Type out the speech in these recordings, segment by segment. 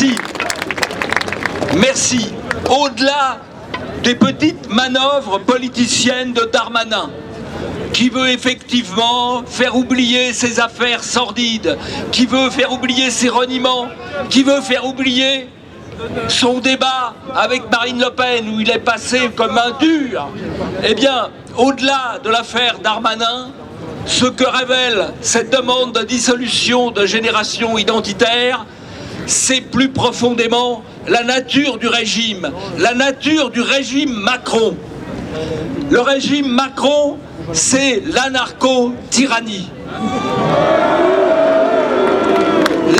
Merci. Merci. Au-delà des petites manœuvres politiciennes de Darmanin, qui veut effectivement faire oublier ses affaires sordides, qui veut faire oublier ses reniements, qui veut faire oublier son débat avec Marine Le Pen, où il est passé comme un dur. Eh bien, au-delà de l'affaire Darmanin, ce que révèle cette demande de dissolution de Génération Identitaire, c'est plus profondément la nature du régime Macron. Le régime Macron, c'est l'anarcho-tyrannie.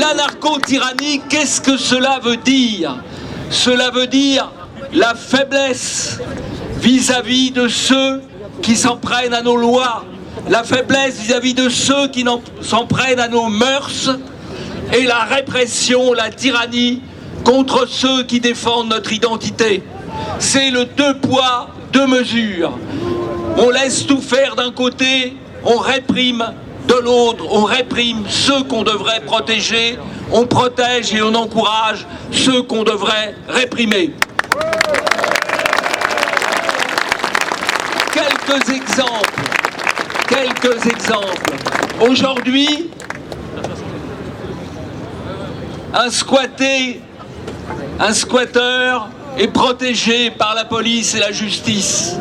L'anarcho-tyrannie, qu'est-ce que cela veut dire? Cela veut dire la faiblesse vis-à-vis de ceux qui s'en prennent à nos lois, la faiblesse vis-à-vis de ceux qui s'en prennent à nos mœurs, et la répression, la tyrannie contre ceux qui défendent notre identité. C'est le 2 poids, 2 mesures. On laisse tout faire d'un côté, on réprime de l'autre, on réprime ceux qu'on devrait protéger, on protège et on encourage ceux qu'on devrait réprimer. Quelques exemples. Aujourd'hui, un squatteur est protégé par la police et la justice.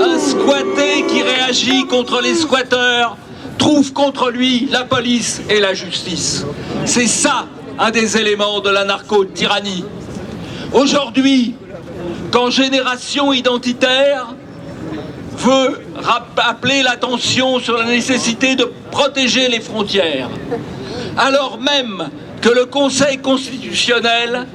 Un squatté qui réagit contre les squatteurs trouve contre lui la police et la justice. C'est ça, un des éléments de l'anarcho-tyrannie. Aujourd'hui, quand Génération Identitaire veut appeler l'attention sur la nécessité de protéger les frontières, alors même que le Conseil constitutionnel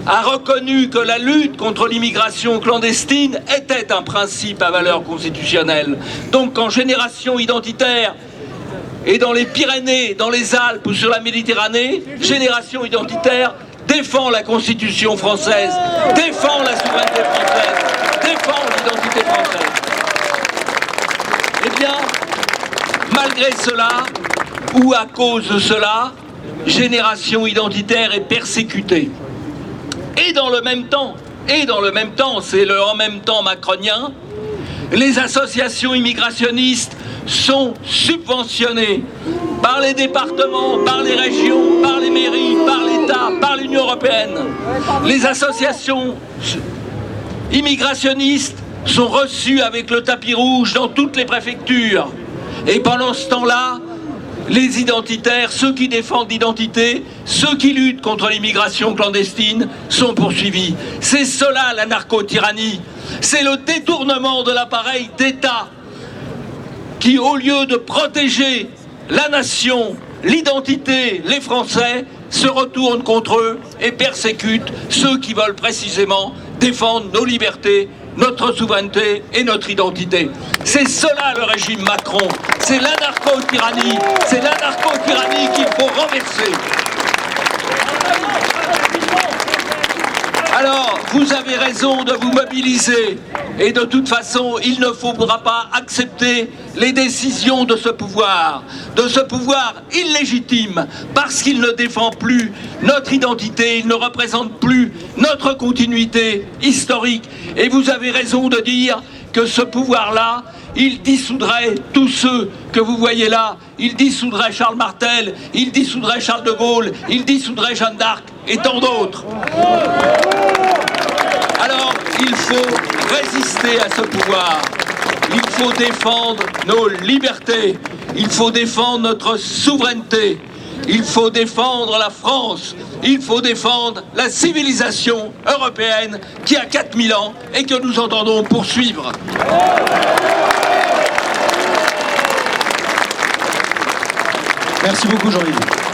a reconnu que la lutte contre l'immigration clandestine était un principe à valeur constitutionnelle. Donc quand Génération Identitaire est dans les Pyrénées, dans les Alpes ou sur la Méditerranée, Génération Identitaire défend la Constitution française, défend la souveraineté française, défend l'identité française. Eh bien, malgré cela, ou à cause de cela, Génération Identitaire est persécutée. Et dans le même temps, c'est le en même temps macronien, les associations immigrationnistes sont subventionnées par les départements, par les régions, par les mairies, par l'État, par l'Union européenne. Les associations immigrationnistes sont reçues avec le tapis rouge dans toutes les préfectures. Et pendant ce temps-là, les identitaires, ceux qui défendent l'identité, ceux qui luttent contre l'immigration clandestine sont poursuivis. C'est cela la narco-tyrannie. C'est le détournement de l'appareil d'État qui, au lieu de protéger la nation, l'identité, les Français, se retourne contre eux et persécute ceux qui veulent précisément défendre nos libertés, notre souveraineté et notre identité. C'est cela le régime Macron. C'est l'anarcho-tyrannie. C'est l'anarcho-tyrannie qu'il faut renverser. Alors, vous avez raison de vous mobiliser. Et de toute façon, il ne faudra pas accepter les décisions de ce pouvoir illégitime, parce qu'il ne défend plus notre identité, il ne représente plus notre continuité historique. Et vous avez raison de dire que ce pouvoir-là, il dissoudrait tous ceux que vous voyez là. Il dissoudrait Charles Martel, il dissoudrait Charles de Gaulle, il dissoudrait Jeanne d'Arc et tant d'autres. Alors, il faut résister à ce pouvoir. Il faut défendre nos libertés. Il faut défendre notre souveraineté. Il faut défendre la France. Il faut défendre la civilisation européenne qui a 4000 ans et que nous entendons poursuivre. Merci beaucoup Jean-Yves.